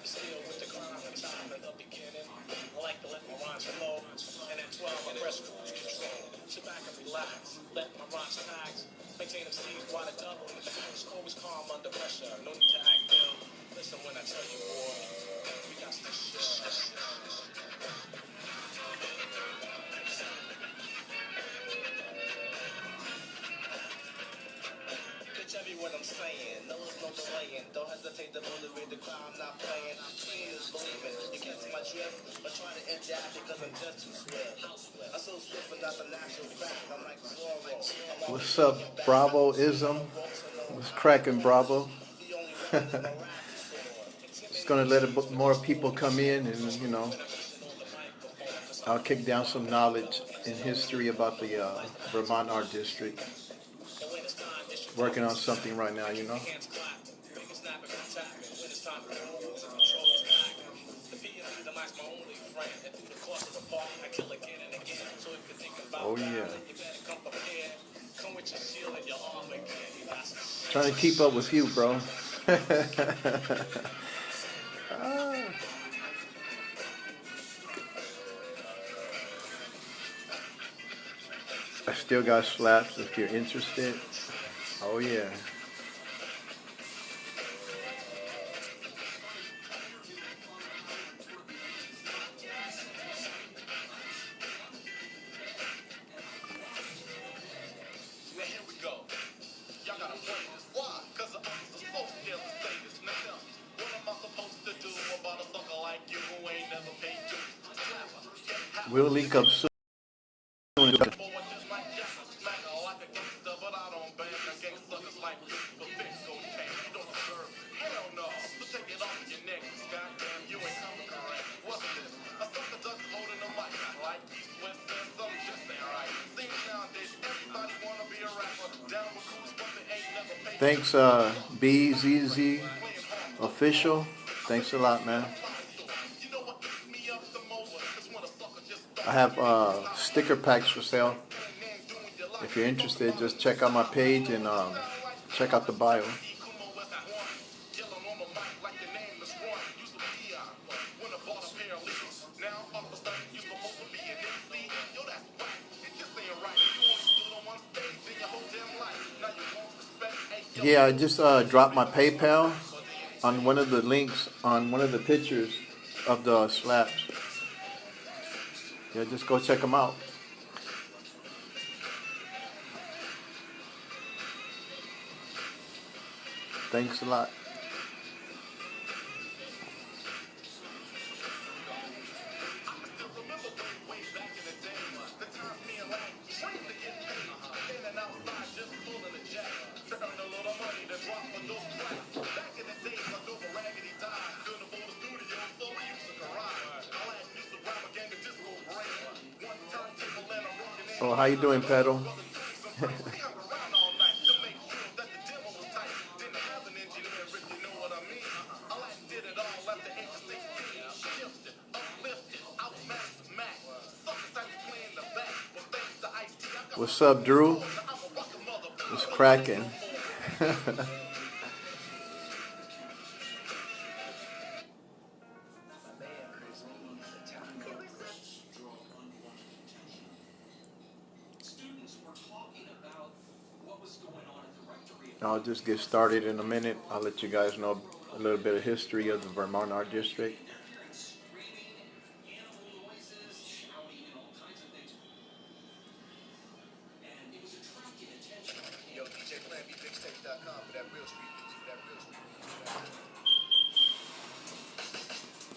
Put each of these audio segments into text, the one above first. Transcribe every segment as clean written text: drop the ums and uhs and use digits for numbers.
Still with the crime on time in the beginning. I like to let my rhymes flow. And at 12, I press cruise control. Sit back and relax. Let my rhymes tax. Maintain them seas while the double in the house. Always calm under pressure. No need to act ill. Listen when I tell you, boy, we got this shit. Heavy what I'm saying, no there's no delaying. Don't hesitate to motivate the crowd, I'm not playing. Seeing is believing. You can't see my drift, but try to adapt because I'm just too swift. I'm so swift and that's a natural fact. I'm like Zorro. What's up, Bravo-ism? What's cracking, Bravo? Just gonna let more people come in and, you know, I'll kick down some knowledge and history about the Vermont Art District. Working on something right now, you know. Oh yeah. Trying to keep up with you, bro. I still got slaps if you're interested. Oh yeah. We'll link up soon. Thanks, BZZ Official. Thanks a lot, man. I have sticker packs for sale. If you're interested, just check out my page and check out the bio. Yeah, I just dropped my PayPal on one of the links on one of the pictures of the slaps. Yeah, just go check them out. Thanks a lot. Oh, how you doing, Pedal? What's up, Drew? It's cracking. I'll just get started in a minute. I'll let you guys know a little bit of history of the Vermont Art District.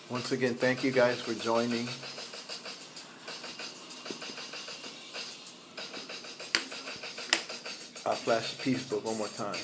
Once again, thank you guys for joining. I'll flash the piece book one more time.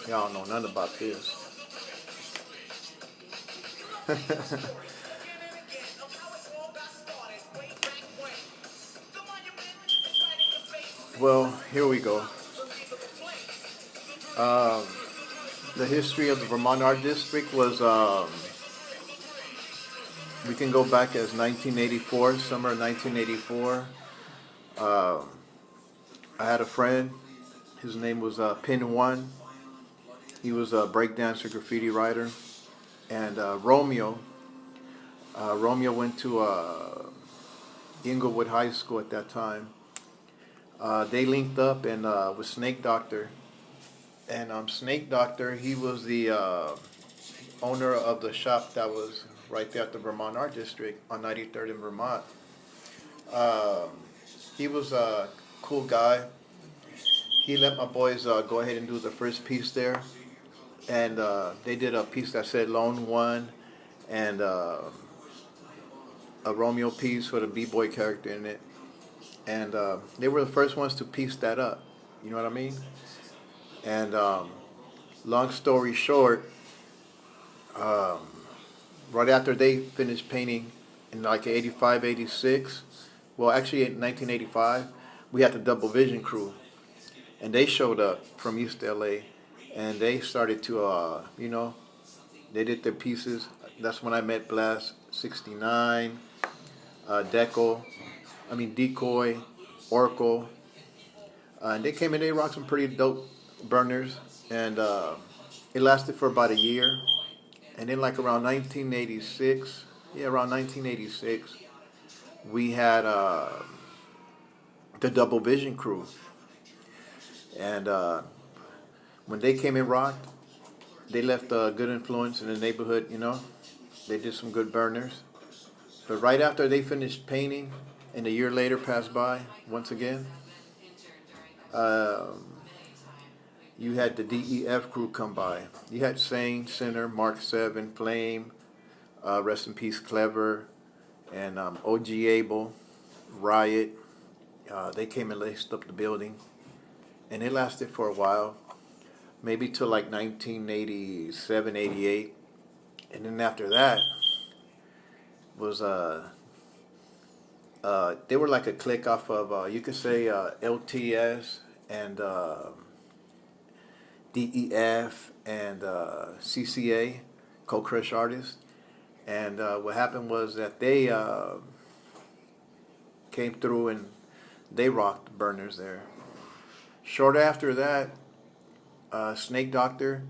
Y'all don't know nothing about this. Well, here we go. Um, the history of the Vermont Art District was, we can go back as 1984, summer of 1984. Um, I had a friend. His name was Pin One. He was a breakdancer, graffiti writer, and Romeo went to Inglewood High School at that time. They linked up and with Snake Doctor, and Snake Doctor, he was the owner of the shop that was right there at the Vermont Art District on 93rd in Vermont. Um, he was a cool guy. He let my boys go ahead and do the first piece there, and they did a piece that said Lone One, and a Romeo piece with a b-boy character in it, and they were the first ones to piece that up. You know what I mean? And long story short, um, right after they finished painting in like 85, 86, well, actually in 1985, we had the Double Vision crew, and they showed up from East LA, and they started to, they did their pieces. That's when I met Blast 69, Decoy, Oracle, and they came in. They rocked some pretty dope burners, and it lasted for about a year. And then, like around 1986, yeah, around 1986, we had the Double Vision crew, and when they came and rocked, they left a good influence in the neighborhood. They did some good burners. But right after they finished painting, and a year later passed by once again, um, you had the DEF crew come by. You had Sane, Center, Mark 7, Flame, rest in peace, Clever, and OG Abel, Riot. They came and laced up the building, and it lasted for a while, maybe till like 1987, 88. And then after that was they were like a click off of you could say LTS and DEF and CCA, Cold Crush Artists. And what happened was that they came through and they rocked the burners there. Short after that, Snake Doctor,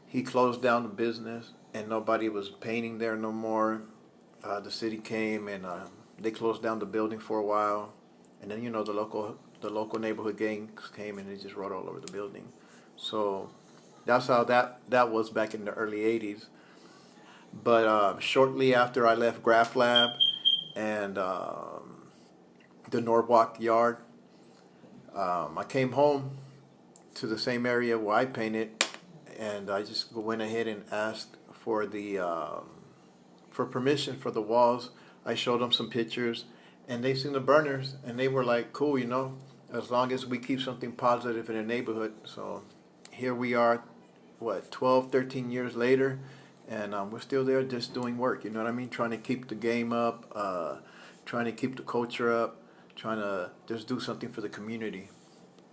he closed down the business and nobody was painting there no more. The city came and they closed down the building for a while, and then the local neighborhood gangs came and they just rode all over the building. So that's how that was back in the early '80s. But shortly after I left Graph Lab and the Norwalk Yard, I came home to the same area where I painted, and I just went ahead and asked for the for permission for the walls. I showed them some pictures, and they seen the burners, and they were like, "Cool, as long as we keep something positive in the neighborhood." So here we are, what, 12, 13 years later, and we're still there just doing work. You know what I mean? Trying to keep the game up, trying to keep the culture up, trying to just do something for the community.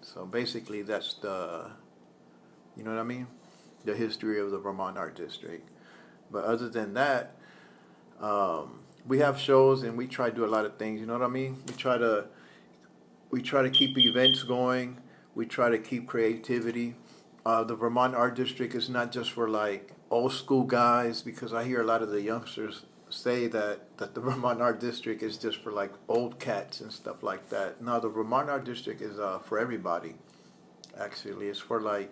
So basically, that's you know what I mean? The history of the Vermont Art District. But other than that, we have shows and we try to do a lot of things. You know what I mean? We try to keep events going. We try to keep creativity. The Vermont Art District is not just for like old school guys, because I hear a lot of the youngsters say that the Vermont Art District is just for like old cats and stuff like that. No, the Vermont Art District is for everybody. Actually, it's for like,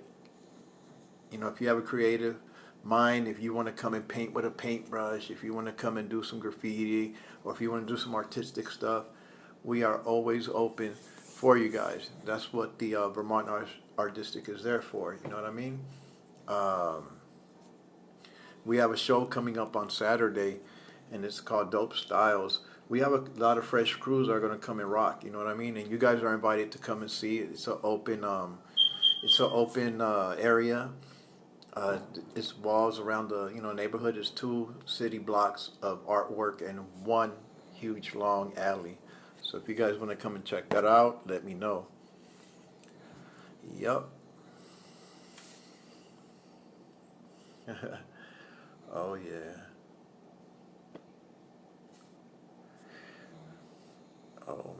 if you have a creative mind, if you want to come and paint with a paintbrush, if you want to come and do some graffiti, or if you want to do some artistic stuff, we are always open for you guys. That's what the Vermont Art District is there for. You know what I mean? Um, we have a show coming up on Saturday, and it's called Dope Styles. We have a lot of fresh crews that are going to come and rock. You know what I mean? And you guys are invited to come and see it. It's an open area. It's walls around the neighborhood. It's 2 city blocks of artwork and one huge long alley. So if you guys want to come and check that out, let me know. Yup. Oh yeah. Oh.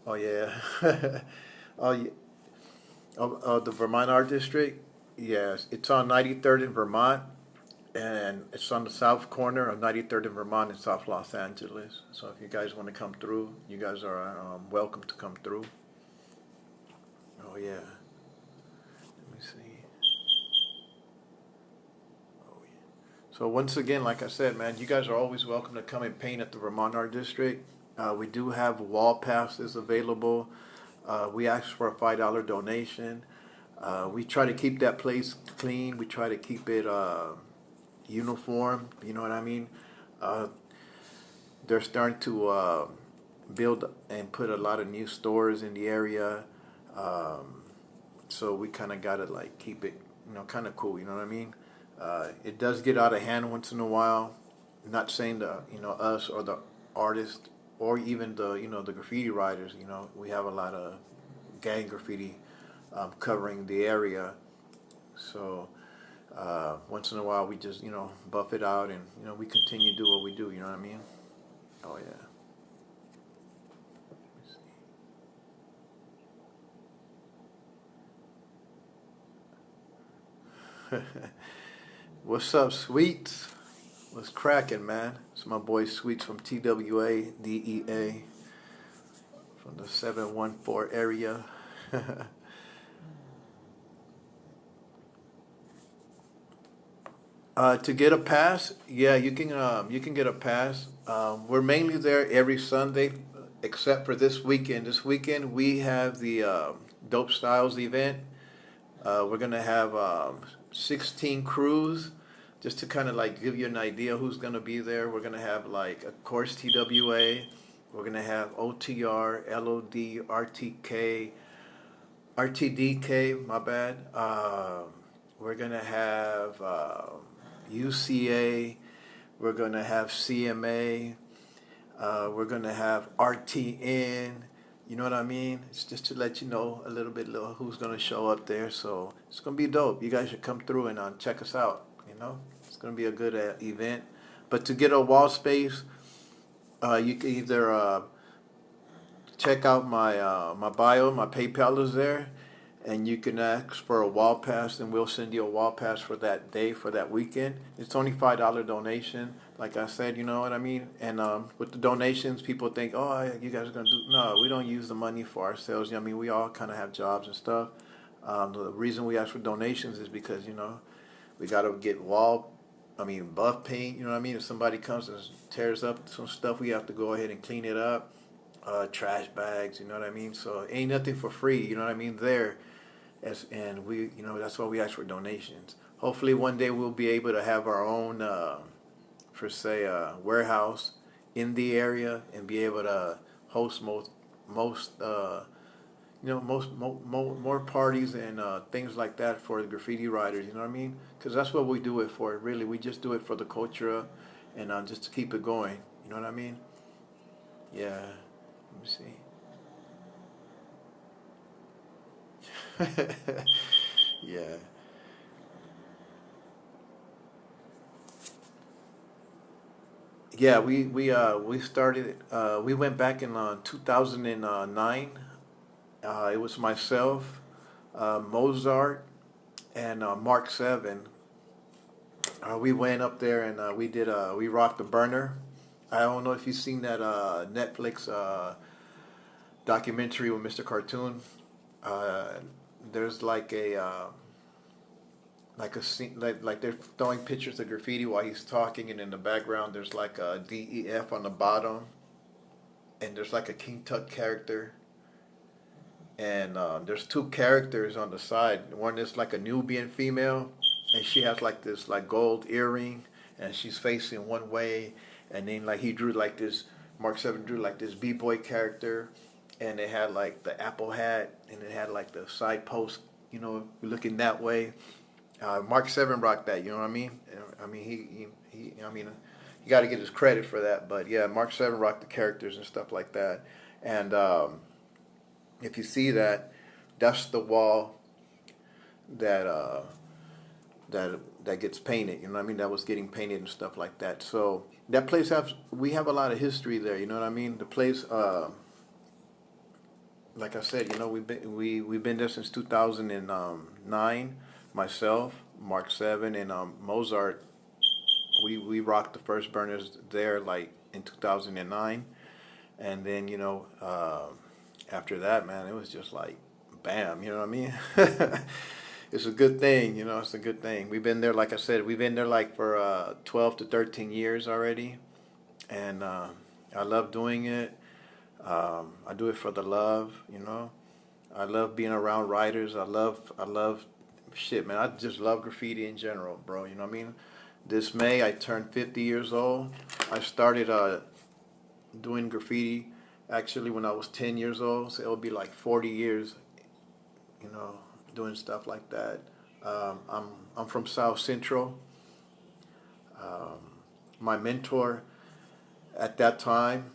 Oh yeah. Oh yeah. The Vermont Art District. Yes, it's on 93rd in Vermont, and it's on the south corner of 93rd in Vermont in South Los Angeles. So if you guys want to come through, you guys are welcome to come through. Oh yeah. Let me see. Oh yeah. So once again, like I said, man, you guys are always welcome to come and paint at the Vermont Art District. We do have wall passes available. We ask for a $5 donation. We try to keep that place clean. We try to keep it uniform. You know what I mean? Uh, they're starting to build and put a lot of new stores in the area. Um, so we kind of got to like keep it, kind of cool. You know what I mean? It does get out of hand once in a while. Not saying the, us or the artist or even the, the graffiti writers. We have a lot of gang graffiti covering the area. So once in a while, we just buff it out, and we continue to do what we do. You know what I mean? Oh yeah. What's up, Sweets? What's cracking, man? It's my boy Sweets from TWA DEA from the 714 area. To get a pass, yeah, you can get a pass. We're mainly there every Sunday, except for this weekend. This weekend we have the Dope Styles event. We're gonna have 16 crews, just to kind of like give you an idea who's gonna be there. We're gonna have like, of course, TWA. We're gonna have OTR, LOD, RTK, RTDK. My bad. We're gonna have UCA. We're gonna have CMA. We're gonna have RTN. You know what I mean? It's just to let you know a little bit who's gonna show up there. So it's gonna be dope. You guys should come through and check us out. It's gonna be a good event. But to get a wall space, you can either check out my bio. My PayPal is there, and you can ask for a wall pass, and we'll send you a wall pass for that day, for that weekend. It's only $5 donation. Like I said, you know what I mean. And with the donations, people think, oh, you guys are gonna do. No, we don't use the money for ourselves. I mean, we all kind of have jobs and stuff. The reason we ask for donations is because we gotta get buff paint. You know what I mean. If somebody comes and tears up some stuff, we have to go ahead and clean it up. Trash bags. You know what I mean. So ain't nothing for free. You know what I mean. And we, that's why we ask for donations. Hopefully, one day we'll be able to have our own, for say, warehouse in the area and be able to host more parties and things like that for the graffiti writers. You know what I mean? Because that's what we do it for. Really, we just do it for the culture and just to keep it going. You know what I mean? Yeah. Let me see. Yeah. Yeah, we started. We went back in 2009. It was myself, Mozart, and Mark Seven. We went up there and we rocked the burner. I don't know if you've seen that Netflix documentary with Mr. Cartoon. Uh, there's like a scene, like they're throwing pictures of graffiti while he's talking, and in the background there's like a DEF on the bottom, and there's like a King Tut character, and there's two characters on the side. One is like a Nubian female, and she has like this like gold earring, and she's facing one way, and then like he drew like this. Mark Seven drew like this b-boy character, and it had like the apple hat, and it had like the side post, looking that way. Mark Seven rocked that. You know what I mean? I mean, I mean, you got to get his credit for that. But yeah, Mark Seven rocked the characters and stuff like that. And if you see that, that's the wall that that gets painted. You know what I mean? That was getting painted and stuff like that. So that place we have a lot of history there. You know what I mean? The place, like I said, you know, we've been there since 2009. Myself, Mark Seven, and Mozart. We rocked the first burners there like in 2009, and then after that, man, it was just like bam. You know what I mean? It's a good thing, you know. It's a good thing. We've been there, like I said, we've been there like for 12 to 13 years already, and I love doing it. I do it for the love, you know. I love being around writers. I love shit, man. I just love graffiti in general, bro. You know what I mean? This May, I turned 50 years old. I started doing graffiti actually when I was 10 years old, so it'll be like 40 years, you know, doing stuff like that. I'm from South Central. Um, my mentor at that time,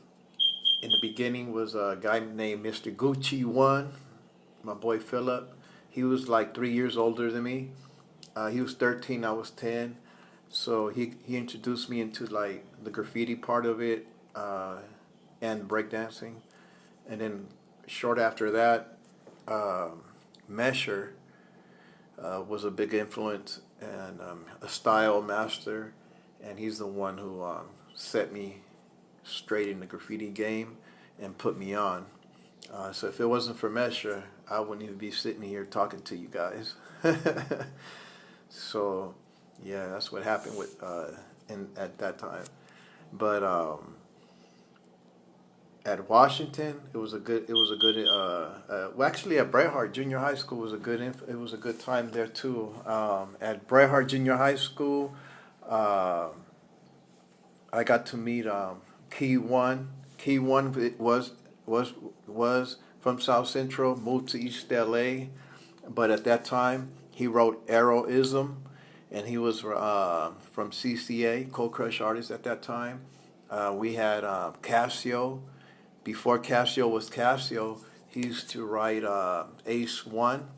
in the beginning, was a guy named Mr. Gucci One, my boy Philip. He was like 3 years older than me. He was 13, I was 10. So he introduced me into like the graffiti part of it and breakdancing. And then short after that, Mesher was a big influence and a style master, and he's the one who set me straight in the graffiti game and put me on. So if it wasn't for Mesher, I wouldn't even be sitting here talking to you guys. So yeah, that's what happened with at that time. But at Washington, well, actually at Bret Harte Junior High School was it was a good time there too. At Bret Harte Junior High School, uh, I got to meet Key One. Key One was from South Central, moved to East LA, but at that time he wrote Aeroism, and he was from CCA, Cold Crush Artist at that time. We had Casio. Before Casio was Casio, he used to write Ace One,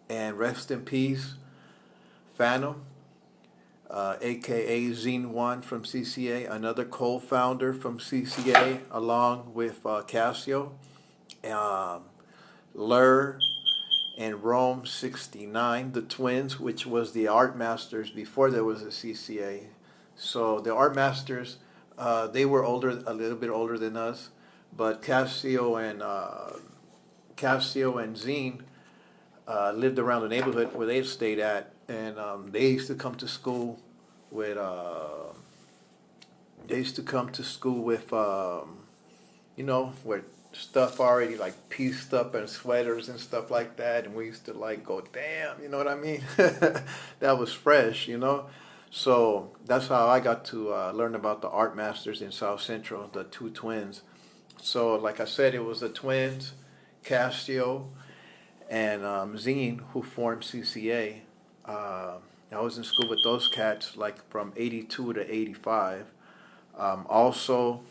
and rest in peace, Phantom, aka Zine One from CCA, another co-founder from CCA, along with Casio, um, Lur, and Rome 69, the twins, which was the Art Masters before there was a CCA. So the Art Masters, they were a little bit older than us, but Casio and Zine lived around the neighborhood where they stayed at, and they used to come to school with. They used to come to school with, with stuff already like pieced up and sweaters and stuff like that, and we used to like go, damn, you know what I mean? That was fresh, you know. So that's how I got to learn about the Art Masters in South Central, the two twins. So, like I said, it was the twins, Casio and Zine, who formed CCA. I was in school with those cats like from 82 to 85. Also,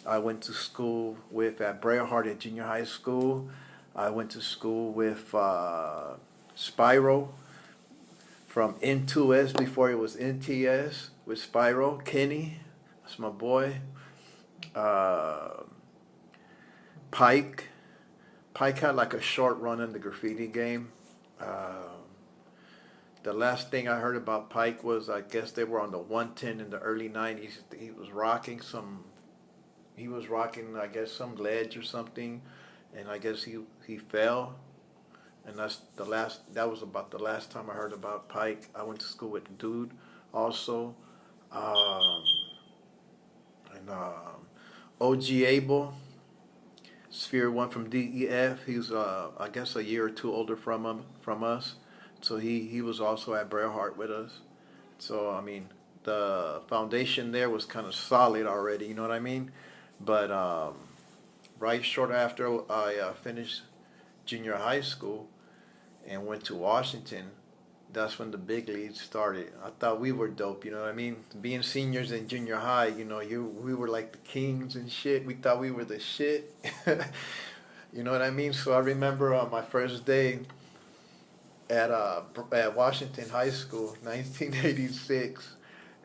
I went to school with at Brea Hart at junior high school. I went to school with Spyro from N2S before it was NTS with Spyro. Kenny, that's my boy. Uh, Pike. Pike had like a short run in the graffiti game. The last thing I heard about Pike was I guess they were on the 110 in the early 90s. He was rocking I guess some ledge or something, and I guess he fell, and that was about the last time I heard about Pike. I went to school with Dude also, um, and OG Abel, Sphere One from DEF. He's I guess a year or two older from us, so he was also at Bret Hart with us. So I mean, the foundation there was kind of solid already. You know what I mean? But right short after I finished junior high school and went to Washington, that's when the big leagues started. I thought we were dope, you know what I mean? Being seniors in junior high, we were like the kings and shit. We thought we were the shit. You know what I mean? So I remember my first day at Washington High School, 1986,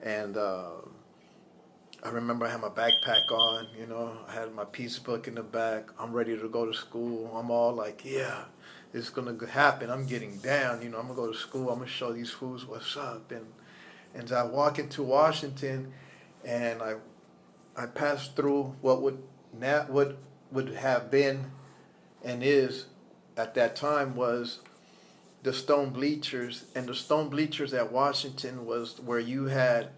and I remember I had my backpack on. You know, I had my piece book in the back. I'm ready to go to school. I'm all like, yeah, it's gonna happen. I'm getting down. You know, I'm gonna go to school. I'm gonna show these fools what's up. And I walk into Washington, and I passed through what would have been and is at that time was the stone bleachers, and the stone bleachers at Washington was where you had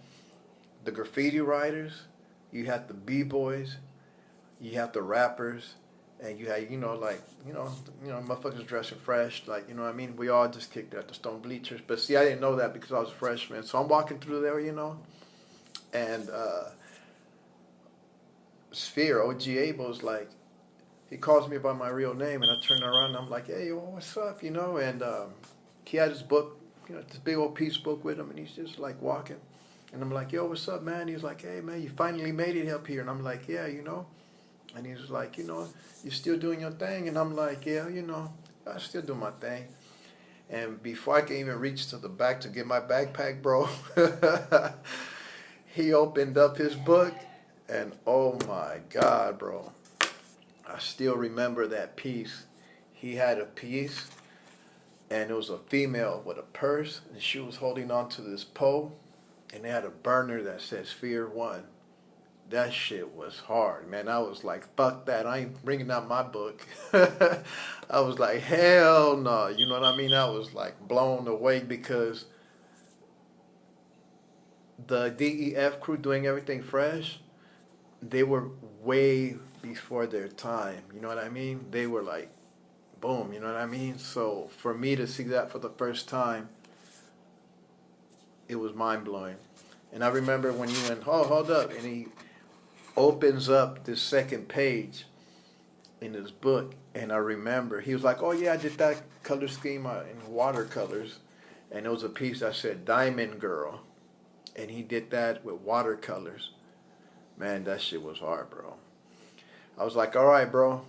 the graffiti writers, you had the b-boys, you had the rappers, and you had motherfuckers dressing fresh, like, you know what I mean. We all just kicked it at the stone bleachers, but see, I didn't know that because I was a freshman. So I'm walking through there, and Sphere OG Abel's like, he calls me by my real name, and I turn around and I'm like, hey, yo, what's up, and he had his book, this big old piece book with him, and he's just like walking. And I'm like, yo, what's up, man? He's like, hey, man, you finally made it up here. And I'm like, yeah, And he's like, you're still doing your thing? And I'm like, yeah, I still do my thing. And before I can even reach to the back to get my backpack, bro, he opened up his book, and oh my God, bro. I still remember that piece. He had a piece, and it was a female with a purse, and she was holding on to this pole, and they had a burner that said Sphere 1. That shit was hard, man. I was like, fuck that. I ain't bringing out my book. I was like, hell no. You know what I mean? I was like blown away because the DEF crew doing everything fresh, they were way before their time. You know what I mean? They were like, boom, you know what I mean? So for me to see that for the first time, it was mind-blowing. And I remember when you went, oh, hold up, and he opens up this second page in his book, and I remember, he was like, oh yeah, I did that color scheme in watercolors, and it was a piece that said Diamond Girl, and he did that with watercolors. Man, that shit was hard, bro. I was like, all right, bro,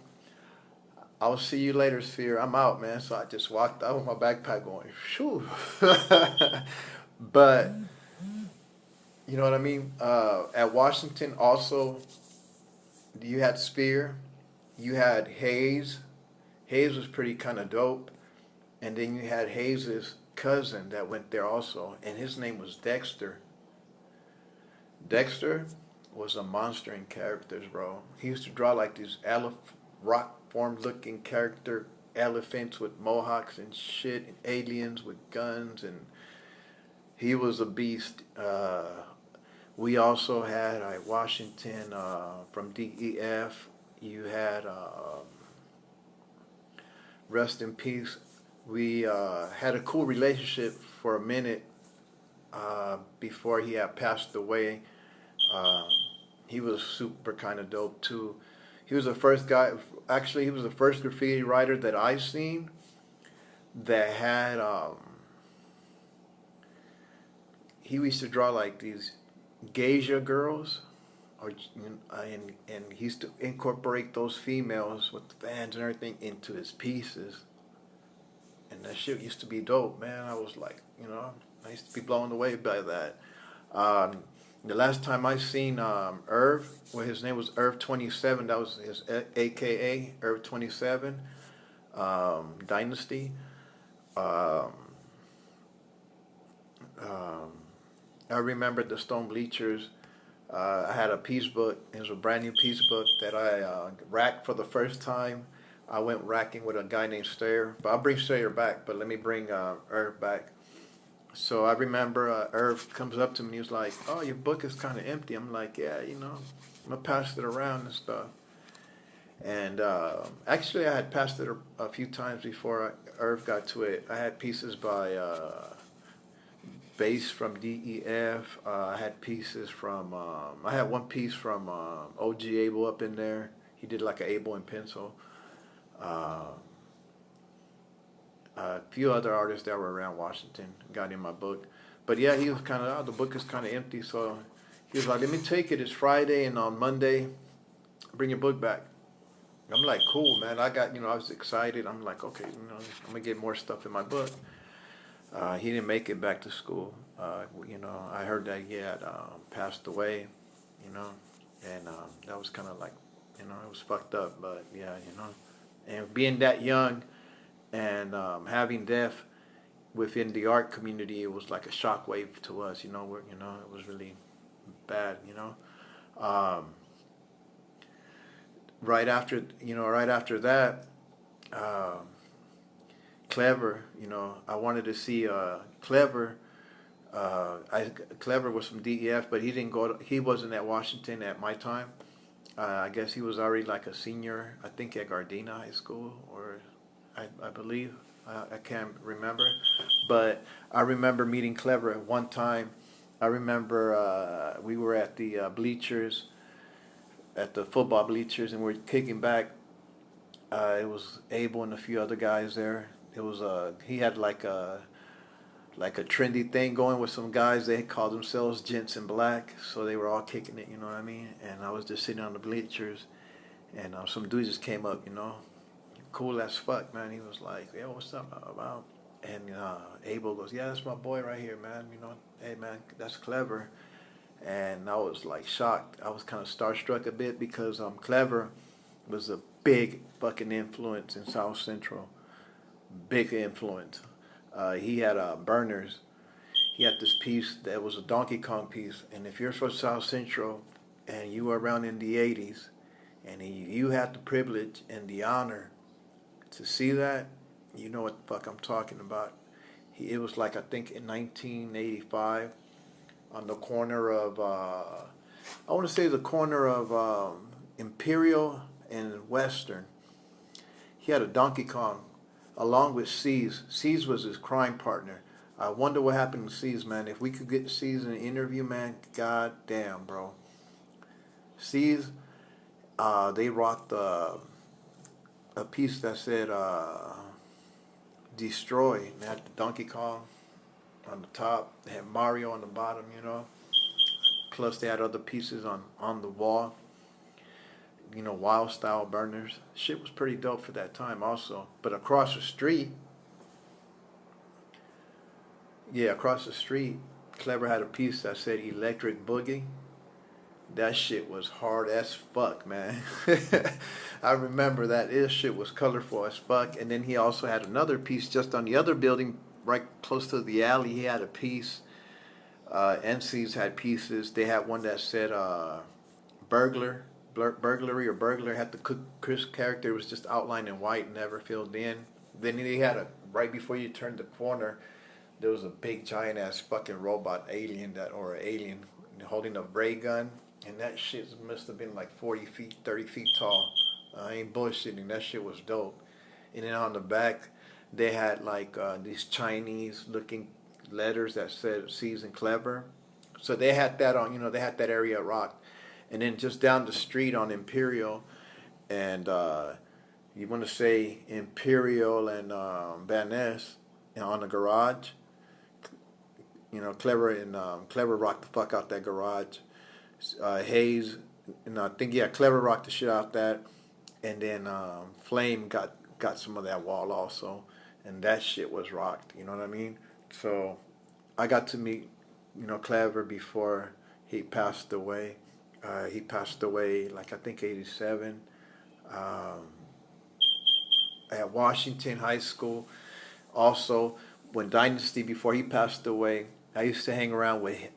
I'll see you later, Sphere. I'm out, man. So I just walked out with my backpack going, shoo. But, you know what I mean? At Washington, also, you had Sphere. You had Hayes. Hayes was pretty kind of dope. And then you had Hayes' cousin that went there also. And his name was Dexter. Dexter was a monster in characters, bro. He used to draw like these rock form looking character elephants with mohawks and shit, and aliens with guns, and he was a beast. We also had Washington from DEF. You had rest in peace. We had a cool relationship for a minute before he had passed away. He was super kind of dope too. He was the first guy, actually he was the first graffiti writer that I've seen that had, he used to draw like these geisha girls, and he used to incorporate those females with the fans and everything into his pieces. And that shit used to be dope, man. I was like, I used to be blown away by that. The last time I seen Irv, well, his name was Irv 27. That was his AKA Irv 27 Dynasty. I remember the Stone Bleachers. I had a piece book. It was a brand new piece book that I racked for the first time. I went racking with a guy named Stayer. But I'll bring Stayer back. But let me bring Irv back. So I remember Irv comes up to me and he was like, oh, your book is kind of empty. I'm like, yeah, I'm going to pass it around and stuff. And actually I had passed it a few times before Irv got to it. I had pieces by Bass from DEF. I had pieces from, I had one piece from OG Abel up in there. He did like an Abel in pencil. A few other artists that were around Washington got in my book. But yeah, he was kind of, the book is kind of empty. So he was like, let me take it. It's Friday, and on Monday, bring your book back. I'm like, cool, man. I got, I was excited. I'm like, okay, I'm gonna get more stuff in my book. He didn't make it back to school. I heard that he had passed away, you know, and that was kind of like, it was fucked up. But yeah, and being that young and having death within the art community, it was like a shockwave to us. It was really bad. Um, right after that, um, Clever. I wanted to see Clever. Clever was from DEF, but he didn't go. He wasn't at Washington at my time. I guess he was already like a senior. I think at Gardena High School, or I believe. I can't remember, but I remember meeting Clever at one time. I remember we were at the bleachers, at the football bleachers, and we were kicking back. It was Abel and a few other guys there. It was he had like a trendy thing going with some guys. They called themselves Gents in Black, so they were all kicking it. You know what I mean? And I was just sitting on the bleachers, and some dude just came up. Cool as fuck, man. He was like, "Yo, what's up about?" And Abel goes, "Yeah, that's my boy right here, man. Hey, man, that's Clever." And I was like shocked. I was kind of starstruck a bit because Clever was a big fucking influence in South Central. Big influence. He had Burners. He had this piece that was a Donkey Kong piece. And if you're from South Central and you were around in the 80s and you had the privilege and the honor to see that, you know what the fuck I'm talking about. It was like, I think in 1985 on the corner of, I want to say the corner of Imperial and Western. He had a Donkey Kong along with C's. C's was his crime partner. I wonder what happened to C's, man. If we could get C's in an interview, man, god damn, bro. C's, they rocked a piece that said Destroy. They had Donkey Kong on the top. They had Mario on the bottom, Plus they had other pieces on the wall. Wild style burners. Shit was pretty dope for that time also. But across the street, Clever had a piece that said Electric Boogie. That shit was hard as fuck, man. I remember that. This shit was colorful as fuck. And then he also had another piece just on the other building, right close to the alley. He had a piece. NC's had pieces. They had one that said burglary or burglar. Had the Chris character. It was just outlined in white, never filled in. Then he had right before you turned the corner, there was a big giant ass fucking robot alien holding a ray gun. And that shit must have been like 40 feet, 30 feet tall. I ain't bullshitting. That shit was dope. And then on the back, they had like these Chinese looking letters that said C's and Clever. So they had that on, they had that area rocked. And then just down the street on Imperial and you want to say Imperial and Van Ness on the garage. Clever rocked the fuck out that garage. Hayes, and I think Clever rocked the shit out that, and then Flame got some of that wall also, and that shit was rocked. You know what I mean? So I got to meet Clever before he passed away. He passed away like I think 87 at Washington High School. Also, when Dynasty before he passed away, I used to hang around with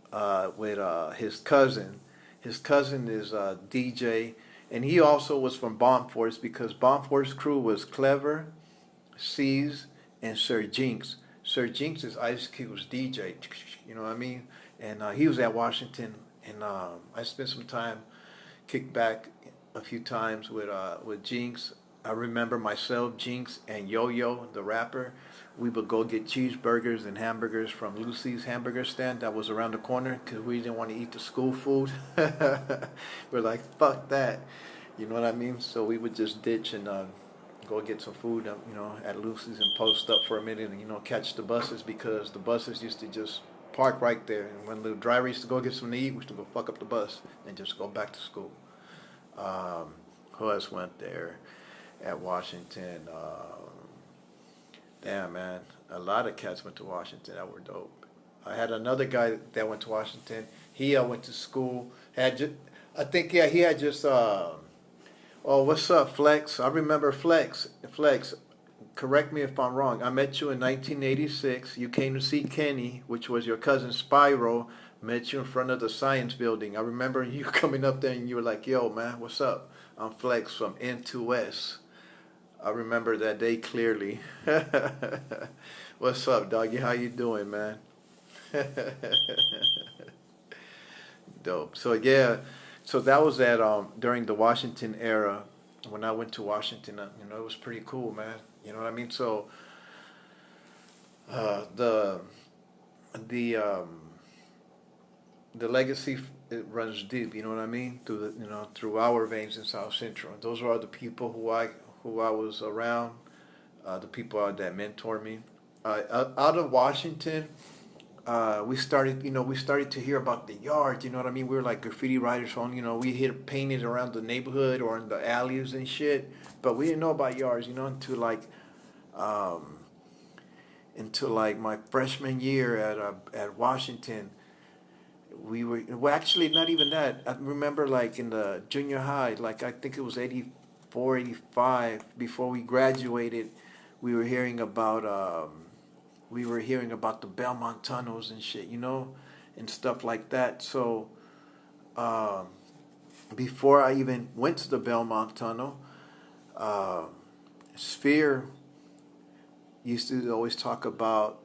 his cousin. His cousin is DJ, and he also was from Bomb Force because Bomb Force crew was Clever, C's, and Sir Jinx. Sir Jinx is Ice Cube's DJ, you know what I mean? And he was at Washington, and I spent some time, kicked back a few times with Jinx. I remember myself, Jinx, and Yo-Yo, the rapper. We would go get cheeseburgers and hamburgers from Lucy's hamburger stand that was around the corner because we didn't want to eat the school food. We're like, fuck that. You know what I mean? So we would just ditch and go get some food, at Lucy's and post up for a minute and, catch the buses because the buses used to just park right there. And when the driver used to go get something to eat, we used to go fuck up the bus and just go back to school. Who else went there? at Washington. Damn, man, a lot of cats went to Washington that were dope. I had another guy that went to Washington. He went to school. Had just, I think, yeah, he had just. Oh, what's up, Flex? I remember Flex. Flex, correct me if I'm wrong. I met you in 1986. You came to see Kenny, which was your cousin Spyro. Met you in front of the Science Building. I remember you coming up there and you were like, "Yo, man, what's up? I'm Flex from N2S." I remember that day clearly. What's up, doggy? How you doing, man? Dope. So yeah, so that was at during the Washington era. When I went to Washington, it was pretty cool, man. You know what I mean? So uh, the the um, the legacy, it runs deep. You know what I mean? Through through our veins in South Central. Those are the people who I was around. The people that mentored me. Out of Washington, we started to hear about the yard. You know what I mean? We were like graffiti writers on. We hit painted around the neighborhood or in the alleys and shit. But we didn't know about yards. Um, until like my freshman year at Washington. We were, well, actually not even that. I remember like in the junior high, like I think it was 84, 85. Before we graduated, we were hearing about the Belmont tunnels and shit, and stuff like that. So um, before I even went to the Belmont tunnel, uh, Sphere used to always talk about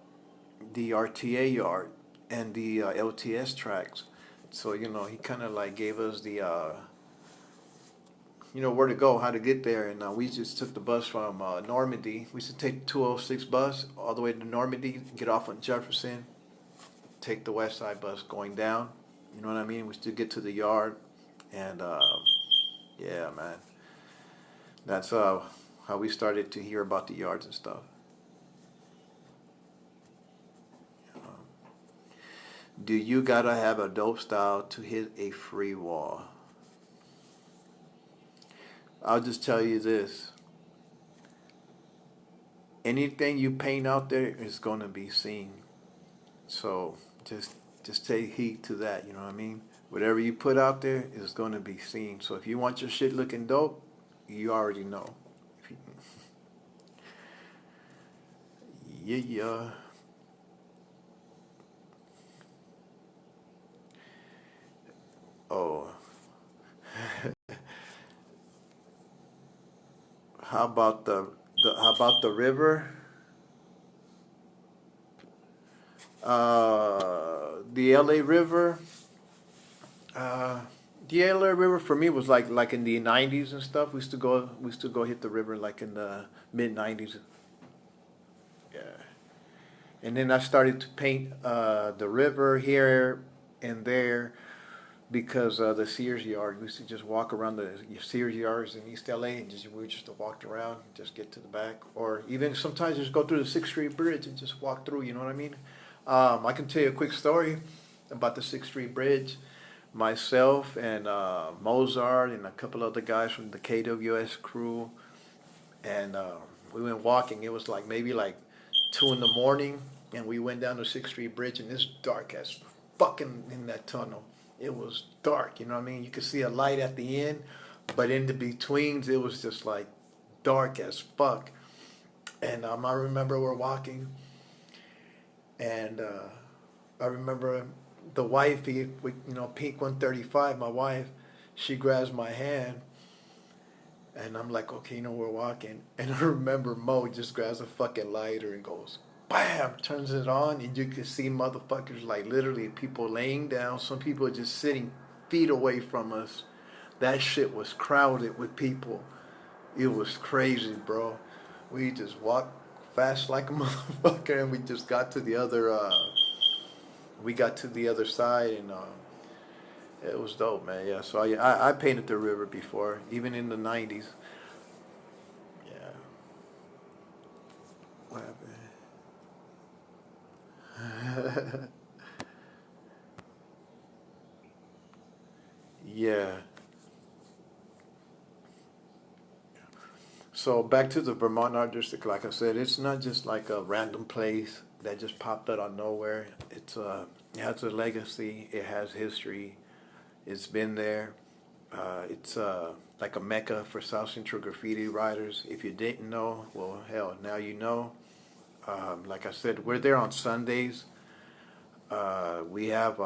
the RTA yard and the LTS tracks. So he kind of like gave us the where to go, how to get there, and we just took the bus from Normandy. We used to take the 206 bus all the way to Normandy, get off on Jefferson, take the West Side bus going down. You know what I mean? We still get to the yard, and yeah, man, that's how we started to hear about the yards and stuff. Do you gotta have a dope style to hit a free wall? I'll just tell you this. Anything you paint out there is gonna be seen. So just take heed to that, you know what I mean? Whatever you put out there is gonna be seen. So if you want your shit looking dope, you already know. If you, yeah, yeah. Oh, how about the river? The LA River. Uh, the LA River for me was like in the '90s and stuff. We used to go hit the river like in the mid '90s. Yeah, and then I started to paint the river here and there because the Sears yard. We used to just walk around the Sears yards in East LA and we just walked around, just get to the back, or even sometimes just go through the Sixth Street Bridge and just walk through. You know what I mean? I can tell you a quick story about the Sixth Street Bridge. Myself and Mozart and a couple other guys from the KWS crew, and we went walking. It was like maybe like 2 in the morning, and we went down the Sixth Street Bridge, and it's dark as fucking in that tunnel. It was dark, you know what I mean? You could see a light at the end, but in the betweens, it was just like dark as fuck. And I remember we're walking, and I remember the wifey, Pink 135, my wife, she grabs my hand, and I'm like, okay, we're walking. And I remember Mo just grabs a fucking lighter and goes, bam, turns it on, and you can see motherfuckers like literally people laying down. Some people just sitting feet away from us. That shit was crowded with people. It was crazy, bro. We just walked fast like a motherfucker, and we got to the other side, and it was dope, man. Yeah, so I painted the river before, even in the '90s. Yeah. What happened? Yeah. So back to the Vermont Art District, like I said, it's not just like a random place that just popped out of nowhere. It has a legacy. It has history. It's been there. It's like a mecca for South Central graffiti writers. If you didn't know, well, hell, now you know. Like I said, we're there on Sundays. We have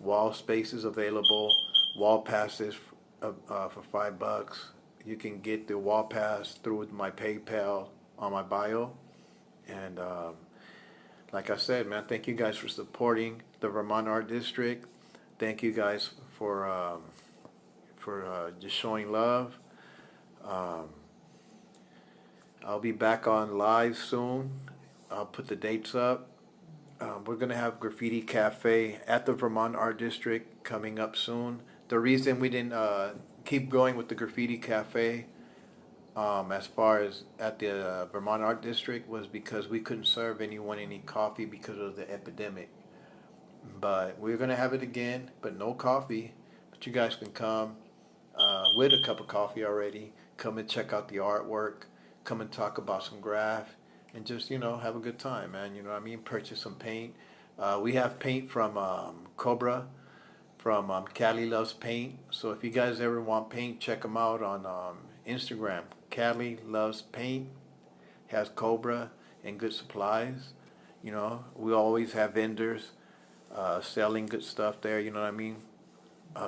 wall spaces available, wall passes for $5. You can get the wall pass through my PayPal on my bio. And like I said, man, thank you guys for supporting the Vermont Art District. Thank you guys for just showing love. Um, I'll be back on live soon. I'll put the dates up. We're going to have Graffiti Cafe at the Vermont Art District coming up soon. The reason we didn't keep going with the Graffiti Cafe as far as at the Vermont Art District was because we couldn't serve anyone any coffee because of the epidemic. But we're going to have it again, but no coffee. But you guys can come with a cup of coffee already. Come and check out the artwork. Come and talk about some graph. And just, have a good time, man. You know what I mean? Purchase some paint. We have paint from Cobra, from Cali Loves Paint. So if you guys ever want paint, check them out on Instagram. Cali Loves Paint has Cobra and good supplies. We always have vendors selling good stuff there. You know what I mean?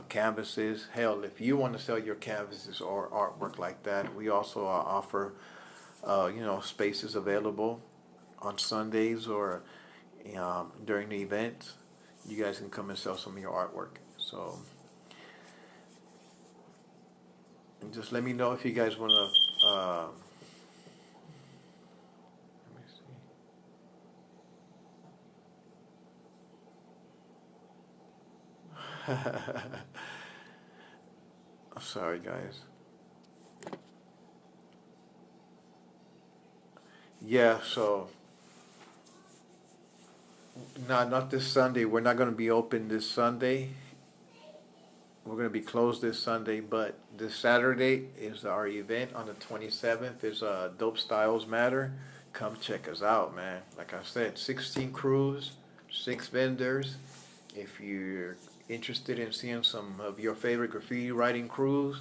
Canvases. Hell, if you want to sell your canvases or artwork like that, we also offer spaces available on Sundays or during the events. You guys can come and sell some of your artwork. So, and just let me know if you guys want to. Let me see. Sorry, guys. Yeah, so not this Sunday. We're not going to be open this Sunday. We're going to be closed this Sunday, but this Saturday is our event on the 27th. It's Dope Styles Matter. Come check us out, man. Like I said, 16 crews, 6 vendors. If you're interested in seeing some of your favorite graffiti writing crews,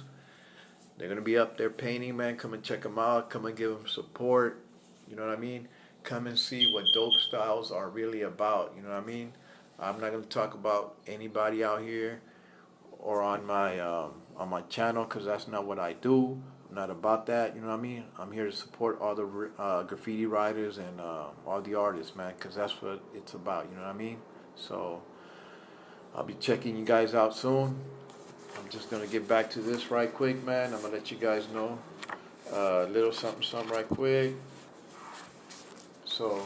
they're going to be up there painting, man. Come and check them out. Come and give them support. You know what I mean? Come and see what Dope Styles are really about. You know what I mean? I'm not going to talk about anybody out here or on my channel because that's not what I do. I'm not about that. You know what I mean? I'm here to support all the graffiti writers and all the artists, man, because that's what it's about. You know what I mean? So I'll be checking you guys out soon. I'm just going to get back to this right quick, man. I'm going to let you guys know a little something right quick. So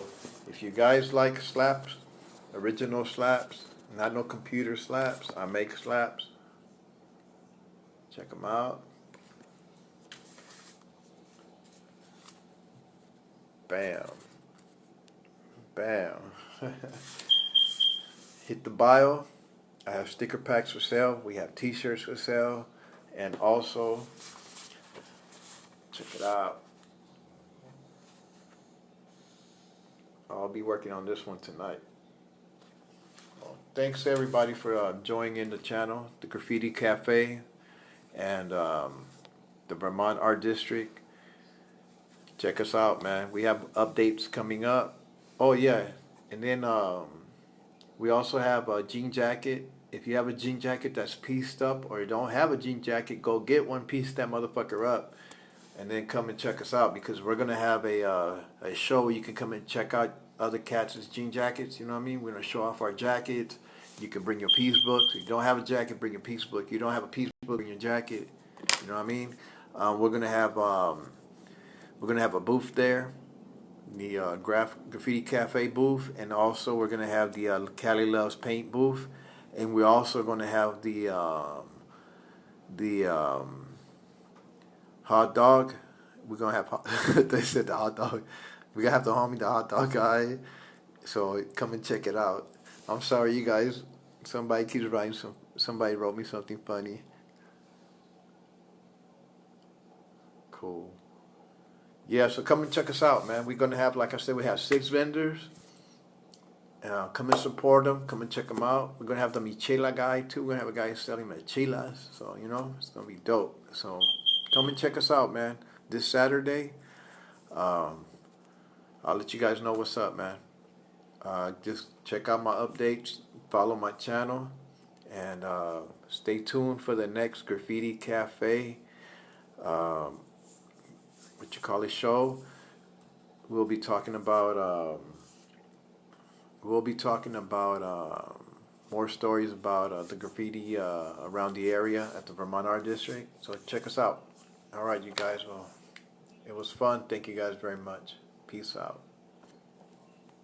if you guys like slaps, original slaps, not no computer slaps, I make slaps. Check them out. Bam. Bam. Hit the bio. I have sticker packs for sale. We have t-shirts for sale. And also, check it out. I'll be working on this one tonight. Well, thanks everybody for joining in the channel, the Graffiti Cafe, and the Vermont Art District. Check us out, man. We have updates coming up. Oh yeah, and then we also have a jean jacket. If you have a jean jacket that's pieced up, or you don't have a jean jacket, go get one, piece that motherfucker up, and then come and check us out because we're gonna have a show where you can come and check out other cats' jean jackets. You know what I mean? We're gonna show off our jackets. You can bring your piece books. If you don't have a jacket, bring your piece book. You don't have a piece book, bring your jacket. You know what I mean? We're gonna have a booth there, the Graffiti Cafe booth, and also we're gonna have the Cali Loves Paint booth, and we're also gonna have the hot dog. We're gonna have they said the hot dog. We're gonna have the homie the hot dog guy. So come and check it out. I'm sorry, you guys. Somebody keeps writing somebody wrote me something funny. Cool. Yeah, so come and check us out, man. We're gonna have, like I said, we have 6 vendors. Come and support them. Come and check them out. We're gonna have the Michela guy too. We're gonna have a guy selling Michelas. So it's gonna be dope. So come and check us out, man. This Saturday. Um, I'll let you guys know what's up, man. Just check out my updates. Follow my channel, and stay tuned for the next Graffiti Cafe. Um, show. We'll be talking about. More stories about the graffiti around the area at the Vermont Art District. So check us out. All right, you guys. Well, it was fun. Thank you guys very much. Peace out.